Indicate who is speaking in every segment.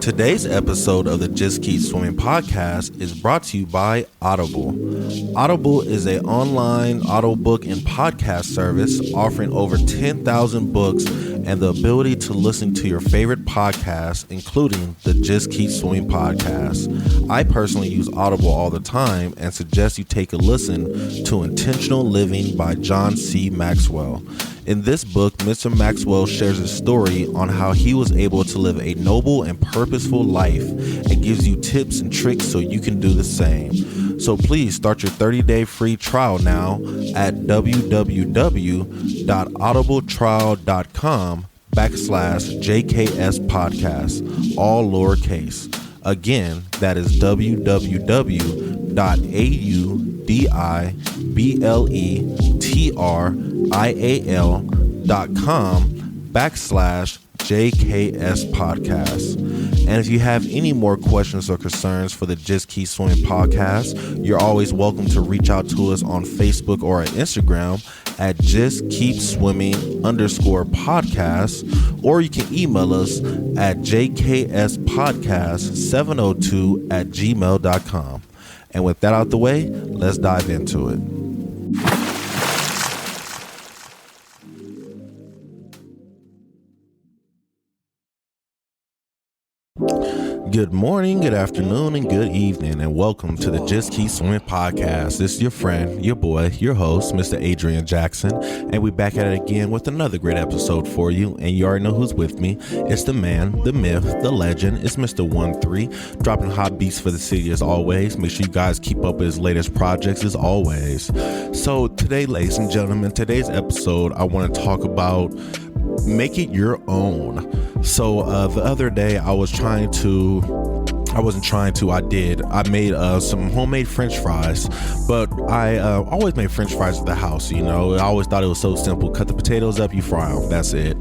Speaker 1: Today's episode of the Just Keep Swimming podcast is brought to you by Audible. Audible is an online audiobook and podcast service offering over 10,000 books and the ability to listen to your favorite podcasts, including the Just Keep Swimming podcast. I personally use Audible all the time and suggest you take a listen to Intentional Living by John C. Maxwell. In this book, Mr. Maxwell shares his story on how he was able to live a noble and purposeful life and gives you tips and tricks so you can do the same. So please start your 30-day free trial now at www.audibletrial.com/JKS podcast, all lowercase. Again, that is www.audibletrial.com/JKS podcast. And if you have any more questions or concerns for the Just Keep Swimming podcast, you're always welcome to reach out to us on Facebook or at Instagram at Just Keep Swimming _podcast, or you can email us at jkspodcast702@gmail.com. And with that out the way, let's dive into it. Good morning, good afternoon, and good evening, and welcome to the Just Keep Swimming podcast. This is your friend, your boy, your host, Mr. Adrian Jackson, and we're back at it again with another great episode for you. And you already know who's with me. It's the man, the myth, the legend. It's Mr. 13, dropping hot beats for the city as always. Make sure you guys keep up with his latest projects as always. So today, ladies and gentlemen, today's episode, I want to talk about make it your own. So the other day I made some homemade French fries, but I always made French fries at the house, you know. I always thought it was so simple. Cut the potatoes up, you fry them, that's it.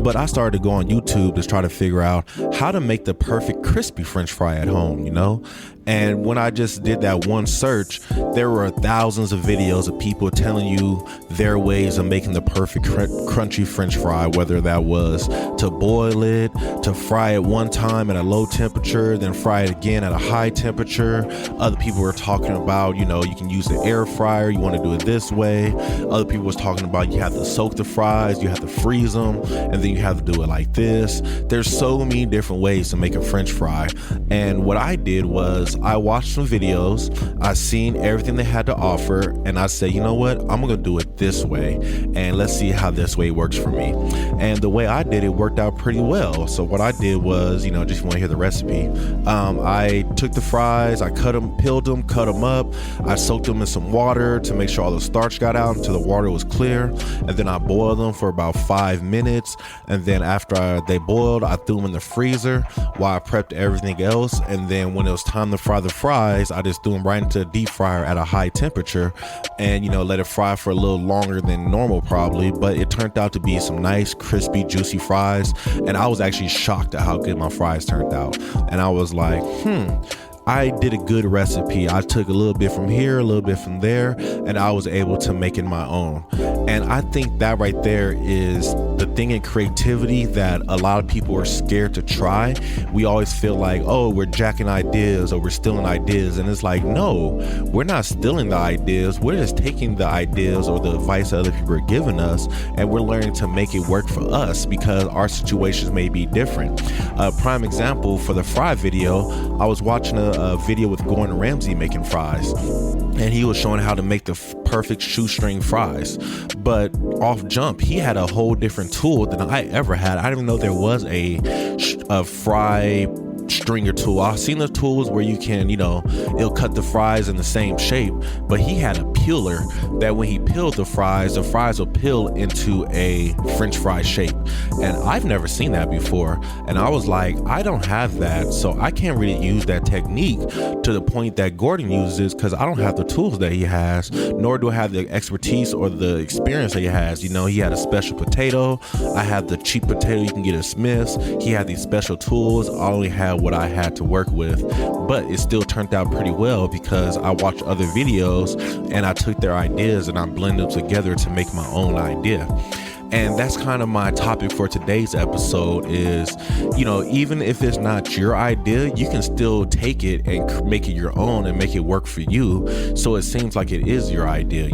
Speaker 1: But I started to go on YouTube to try to figure out how to make the perfect crispy French fry at home, you know. And when I just did that one search, there were thousands of videos of people telling you their ways of making the perfect crunchy French fry, whether that was to boil it, to fry it one time at a low temperature, then fry it again at a high temperature. Other people were talking about, you know, you can use the air fryer, you want to do it this way. Other people was talking about you have to soak the fries, you have to freeze them, and then you have to do it like this. There's so many different ways to make a French fry. And what I did was I watched some videos, I seen everything they had to offer, and I said, you know what, I'm gonna do it this way, and let's see how this way works for me. And the way I did it worked out pretty well. So what I did was, you know, just if you want to hear the recipe, I took the fries, I peeled them, cut them up, I soaked them in some water to make sure all the starch got out until the water was clear, and then I boiled them for about 5 minutes, and then after they boiled, I threw them in the freezer while I prepped everything else. And then when it was time to fry the fries, I just threw them right into the deep fryer at a high temperature and, you know, let it fry for a little longer than normal probably, but it turned out to be some nice crispy juicy fries, and I was actually shocked at how good my fries turned out. And I was like, I did a good recipe. I took a little bit from here, a little bit from there, and I was able to make it my own. And I think that right there is the thing in creativity that a lot of people are scared to try. We always feel like, oh, we're jacking ideas or we're stealing ideas. And it's like, no, we're not stealing the ideas. We're just taking the ideas or the advice that other people are giving us, and we're learning to make it work for us because our situations may be different. A prime example for the fry video, I was watching a video with Gordon Ramsay making fries, and he was showing how to make the perfect shoestring fries. But off jump, he had a whole different tool than I ever had. I didn't even know there was a fry stringer tool. I've seen the tools where you can, you know, it'll cut the fries in the same shape, but he had a peeler that when he peeled the fries will peel into a French fry shape. And I've never seen that before. And I was like, I don't have that, so I can't really use that technique to the point that Gordon uses, because I don't have the tools that he has, nor do I have the expertise or the experience that he has. You know, he had a special potato. I have the cheap potato you can get at Smith's. He had these special tools. I only had what I had to work with, but it still turned out pretty well because I watched other videos and I took their ideas and I blended them together to make my own idea. And that's kind of my topic for today's episode is, even if it's not your idea, you can still take it and make it your own and make it work for you. So it seems like it is your idea,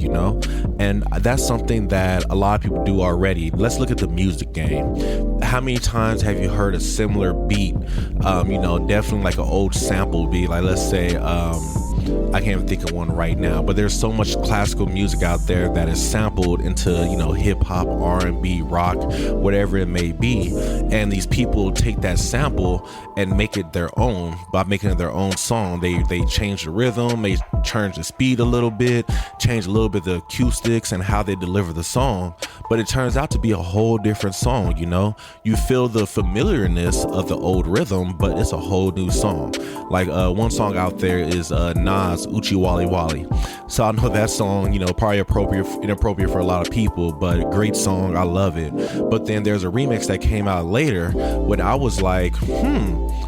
Speaker 1: and that's something that a lot of people do already. Let's look at the music game. How many times have you heard a similar beat? Definitely like an old sample beat, like let's say, I can't even think of one right now, but there's so much classical music out there that is sampled into, hip hop, R&B, rock, whatever it may be. And these people take that sample and make it their own by making it their own song. They change the rhythm, they change the speed a little bit, change a little bit the acoustics and how they deliver the song. But it turns out to be a whole different song, You feel the familiarness of the old rhythm, but it's a whole new song. Like one song out there is Nas, Uchi Wally Wally. So I know that song, probably inappropriate for a lot of people, but a great song. I love it. But then there's a remix that came out later when I was like,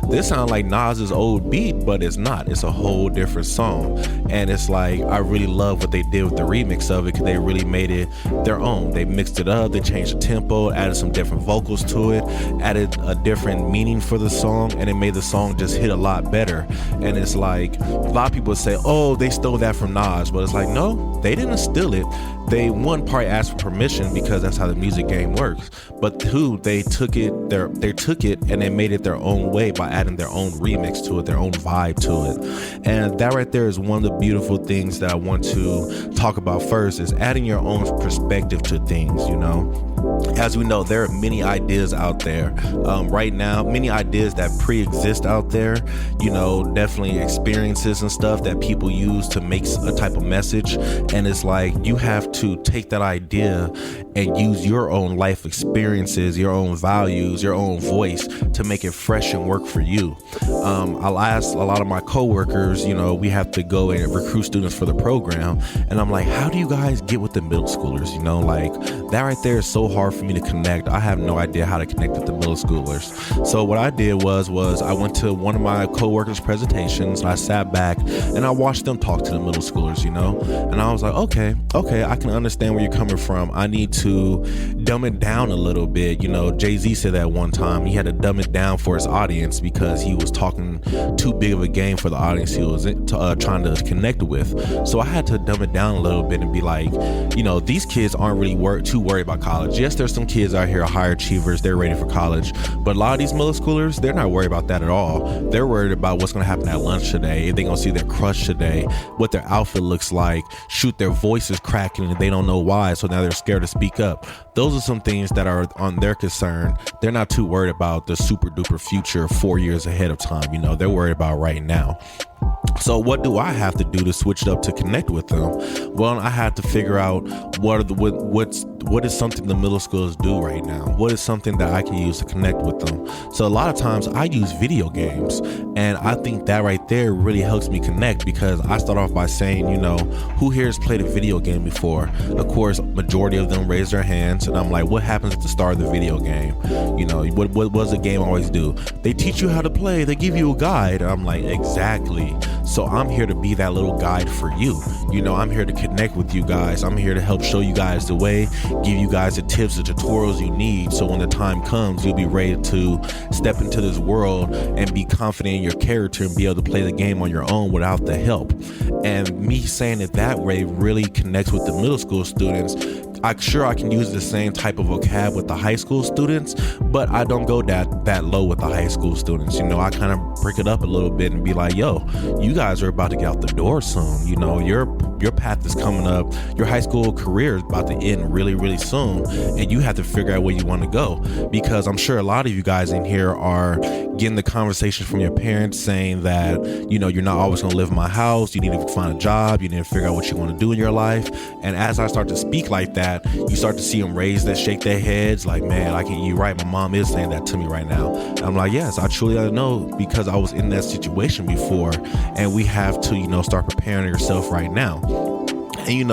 Speaker 1: this sounds like Nas's old beat, but it's not. It's a whole different song. And it's like, I really love what they did with the remix of it because they really made it their own. They mixed it up, they changed the tempo, added some different vocals to it, added a different meaning for the song, and it made the song just hit a lot better. And it's like, a lot of people say, oh, they stole that from Nas, but it's like, no, they didn't steal it. They, one part asked for permission because that's how the music game works, but two, they took it and they made it their own way by adding their own remix to it, their own vibe to it. And that right there is one of the beautiful things that I want to talk about first, is adding your own perspective to things. As we know, there are many ideas out there right now, many ideas that pre-exist out there, definitely experiences and stuff that people use to make a type of message. And it's like, you have to take that idea and use your own life experiences, your own values, your own voice to make it fresh and work for you. I'll ask a lot of my coworkers, we have to go and recruit students for the program. And I'm like, how do you guys get with the middle schoolers? Like that right there is so hard for me to connect. I have no idea how to connect with the middle schoolers. So what I did was I went to one of my coworkers' presentations and I sat back and I watched them talk to the middle schoolers, and I was like, okay, I can understand where you're coming from. I need to dumb it down a little bit. Jay-Z said that one time he had to dumb it down for his audience because he was talking too big of a game for the audience he was trying to connect with. So I had to dumb it down a little bit and be like, these kids aren't really too worried about college. Yes, there's some kids out here, higher achievers, they're ready for college, but a lot of these middle schoolers, they're not worried about that at all. They're worried about what's going to happen at lunch today, if they're going to see their crush today, what their outfit looks like, shoot, their voice is cracking and they don't know why, so now they're scared to speak up. Those are some things that are on their concern. They're not too worried about the super duper future 4 years ahead of time. They're worried about right now. So what do I have to do to switch it up to connect with them? Well, I had to figure out what is something the middle schoolers do right now? What is something that I can use to connect with them? So a lot of times I use video games, and I think that right there really helps me connect because I start off by saying, who here has played a video game before? Of course, majority of them raise their hands, and I'm like, what happens at the start of the video game? What does the game always do? They teach you how to play. They give you a guide. I'm like, exactly. So I'm here to be that little guide for you. I'm here to connect with you guys. I'm here to help show you guys the way, give you guys the tips, the tutorials you need. So when the time comes, you'll be ready to step into this world and be confident in your character and be able to play the game on your own without the help. And me saying it that way really connects with the middle school students. I'm sure I can use the same type of vocab with the high school students, but I don't go that low with the high school students. I kind of break it up a little bit and be like, yo, you guys are about to get out the door soon. Your path is coming up. Your high school career is about to end really, really soon, and you have to figure out where you want to go, because I'm sure a lot of you guys in here are getting the conversation from your parents saying that, you're not always going to live in my house. You need to find a job. You need to figure out what you want to do in your life. And as I start to speak like that, you start to see them shake their heads like, man, you're right. My mom is saying that to me right now. And I'm like, yes, I truly know, because I was in that situation before, and we have to, start preparing yourself right now. And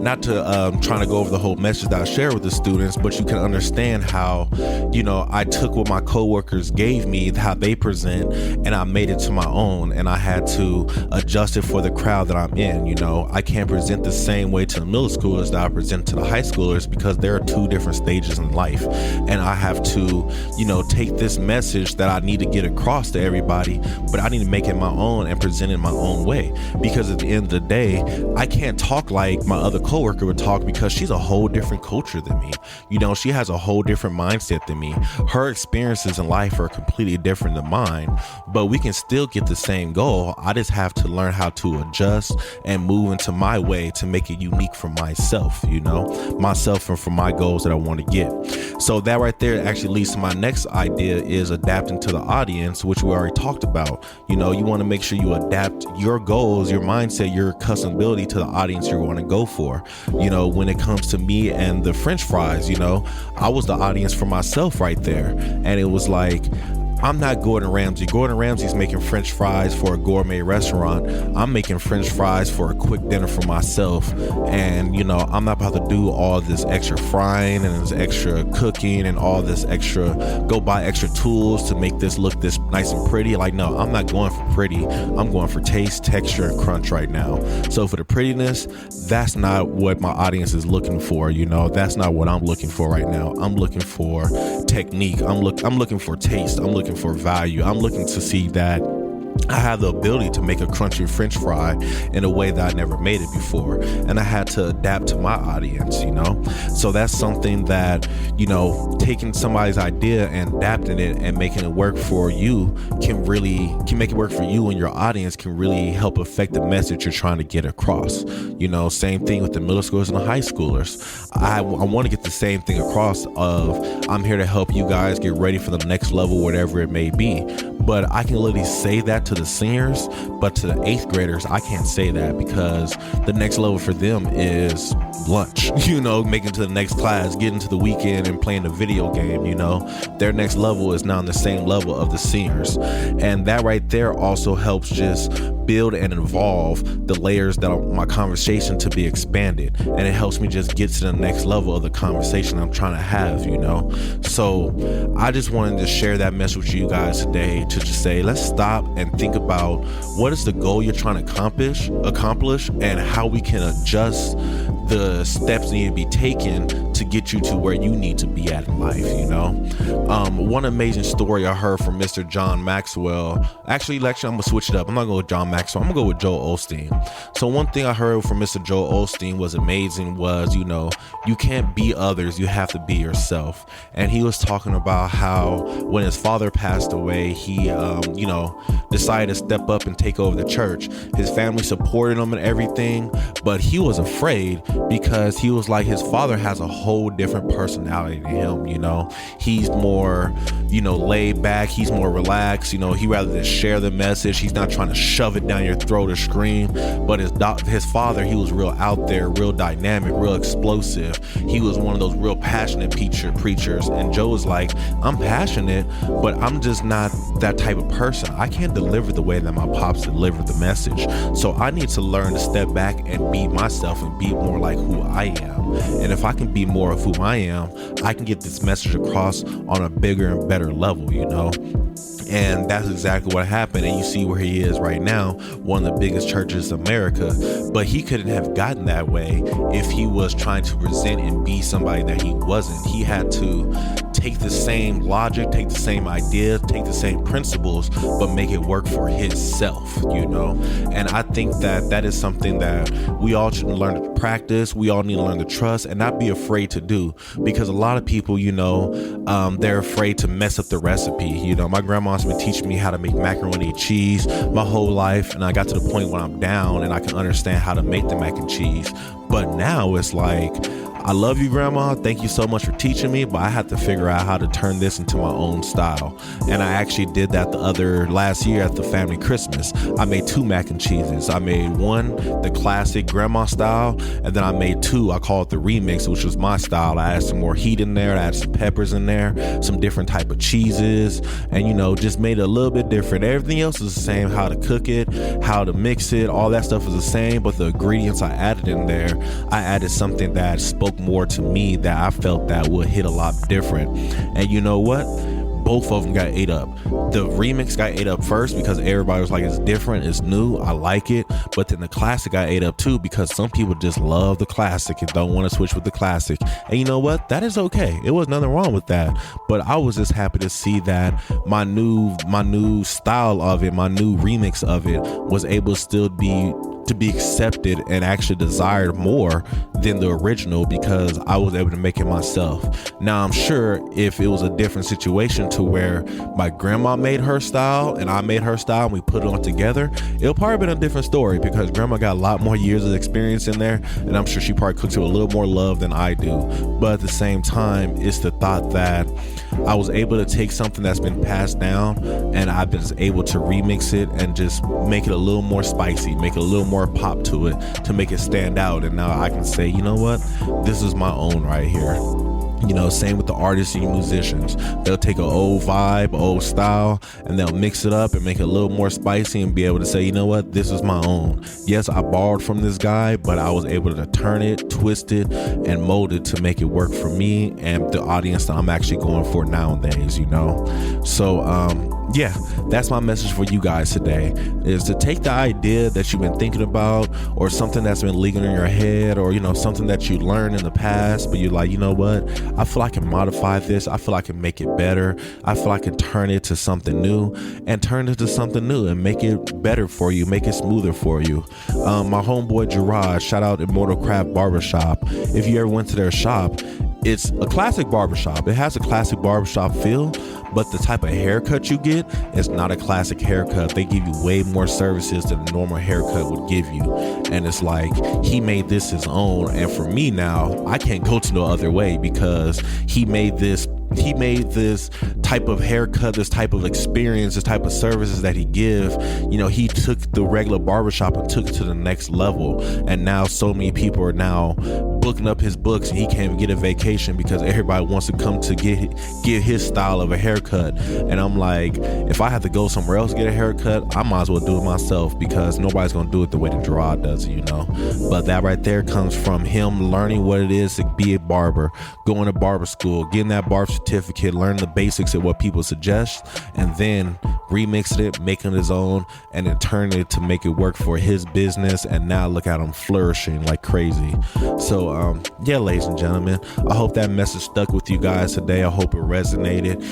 Speaker 1: not to trying to go over the whole message that I share with the students, but you can understand how I took what my coworkers gave me, how they present, and I made it to my own, and I had to adjust it for the crowd that I'm in. I can't present the same way to the middle schoolers that I present to the high schoolers, because there are two different stages in life, and I have to take this message that I need to get across to everybody, but I need to make it my own and present it my own way, because at the end of the day, I can't talk like my other coworker would talk, because she's a whole different culture than me. She has a whole different mindset than me. Her experiences in life are completely different than mine, but we can still get the same goal. I just have to learn how to adjust and move into my way to make it unique for myself, myself and for my goals that I want to get. So that right there actually leads to my next idea, is adapting to the audience, which we already talked about. You want to make sure you adapt your goals, your mindset, your customability to the audience you're going to go for. When it comes to me and the French fries, I was the audience for myself right there. And it was like, I'm not Gordon Ramsay. Gordon Ramsay's making French fries for a gourmet restaurant. I'm making French fries for a quick dinner for myself. And, I'm not about to do all this extra frying and this extra cooking and all this extra, go buy extra tools to make this look this nice and pretty. Like, no, I'm not going for pretty. I'm going for taste, texture, and crunch right now. So for the prettiness, that's not what my audience is looking for. That's not what I'm looking for right now. I'm looking for technique. I'm looking for taste. I'm looking for value. I'm looking to see that I have the ability to make a crunchy French fry in a way that I never made it before. And I had to adapt to my audience, So that's something that, taking somebody's idea and adapting it and making it work for you can make it work for you, and your audience can really help affect the message you're trying to get across. Same thing with the middle schoolers and the high schoolers. I want to get the same thing across of, I'm here to help you guys get ready for the next level, whatever it may be. But I can literally say that to the seniors, but to the 8th graders, I can't say that, because the next level for them is lunch, making it to the next class, getting to the weekend and playing the video game, their next level is now on the same level of the seniors. And that right there also helps just build and evolve the layers that my conversation to be expanded, and it helps me just get to the next level of the conversation I'm trying to have. So I just wanted to share that message with you guys today, to just say, let's stop and think about what is the goal you're trying to accomplish, and how we can adjust the steps that need to be taken to get you to where you need to be at in life. One amazing story I heard from Mr. John Maxwell. Actually, I'm gonna switch it up. I'm not going with John Maxwell. I'm gonna go with Joel Osteen. So one thing I heard from Mr. Joel Osteen was amazing was, you can't be others, you have to be yourself. And he was talking about how when his father passed away, he decided to step up and take over the church. His family supported him and everything, but he was afraid, because he was like, his father has a whole different personality than him. He's more laid back, he's more relaxed, he rather than share the message, he's not trying to shove it down your throat or scream. But his father, he was real out there, real dynamic, real explosive. He was one of those real passionate preachers. And Joe was like, I'm passionate, but I'm just not that type of person. I can't deliver the way that my pops delivered the message. So I need to learn to step back and be myself and be more like who I am. And if I can be more of who I am, I can get this message across on a bigger and better level, And that's exactly what happened. And you see where he is right now, one of the biggest churches in America. But he couldn't have gotten that way if he was trying to present and be somebody that he wasn't. He had to take the same logic, take the same idea, take the same principles, but make it work for himself, And I think that is something that we all should learn to practice. We all need to learn to trust and not be afraid to do, because a lot of people, they're afraid to mess up the recipe. My grandma's been teaching me how to make macaroni and cheese my whole life, and I got to the point when I'm down and I can understand how to make the mac and cheese. But now it's like, I love you, Grandma. Thank you so much for teaching me, but I had to figure out how to turn this into my own style. And I actually did that last year at the family Christmas. I made 2 mac and cheeses. I made one, the classic grandma style, and then I made 2, I call it the remix, which was my style. I added some more heat in there. I added some peppers in there, some different type of cheeses, and just made it a little bit different. Everything else is the same, how to cook it, how to mix it, all that stuff is the same, but the ingredients I added in there, I added something that spoke more to me, that I felt that would hit a lot different. And you know what? Both of them got ate up. The remix got ate up first because everybody was like, it's different, it's new, I like it. But then the classic got ate up too because some people just love the classic and don't want to switch with the classic. And you know what? That is okay. It was nothing wrong with that. But I was just happy to see that my new style of it, my new remix of it was able to still be accepted and actually desired more than the original because I was able to make it myself. Now I'm sure if it was a different situation to where my grandma made her style and I made her style and we put it on together, it'll probably been a different story because grandma got a lot more years of experience in there, and I'm sure she probably cooks with a little more love than I do. But at the same time, it's the thought that I was able to take something that's been passed down and I've been able to remix it and just make it a little more spicy, make it a little more pop to it to make it stand out. And now I can say, you know what, this is my own right here. Same with the artists and musicians. They'll take an old vibe, old style, and they'll mix it up and make it a little more spicy and be able to say, you know what, this is my own. Yes, I borrowed from this guy, but I was able to turn it, twist it, and mold it to make it work for me and the audience that I'm actually going for nowadays, So, yeah, that's my message for you guys today, is to take the idea that you've been thinking about or something that's been lingering in your head or, something that you learned in the past, but you're like, you know what, I feel I can modify this. I feel I can make it better. I feel I can turn it to something new and make it better for you, make it smoother for you. My homeboy Gerard, shout out Immortal Craft Barbershop. If you ever went to their shop, it's a classic barbershop. It has a classic barbershop feel, but the type of haircut you get is not a classic haircut. They give you way more services than a normal haircut would give you. And it's like, he made this his own. And for me now, I can't go to no other way because he made this type of haircut, this type of experience, this type of services that he give. He took the regular barbershop and took it to the next level. And now so many people are now booking up his books and he can't even get a vacation because everybody wants to come to get his style of a haircut. And I'm like, if I have to go somewhere else to get a haircut, I might as well do it myself because nobody's going to do it the way that Gerard does it, But that right there comes from him learning what it is to be a barber, going to barber school, getting that barber certificate, learning the basics of what people suggest, and then remixing it, making it his own, and then turning it to make it work for his business. And now look at him flourishing like crazy. So yeah, ladies and gentlemen, I hope that message stuck with you guys today. I hope it resonated.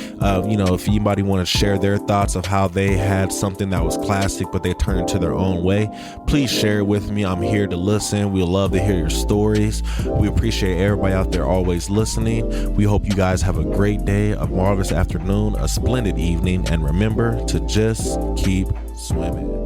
Speaker 1: If anybody want to share their thoughts of how they had something that was classic but they turned it to their own way, please share it with me. I'm here to listen. We love to hear your stories. We appreciate everybody out there always listening. We hope you guys have a great day, a marvelous afternoon, a splendid evening, and remember to just keep swimming.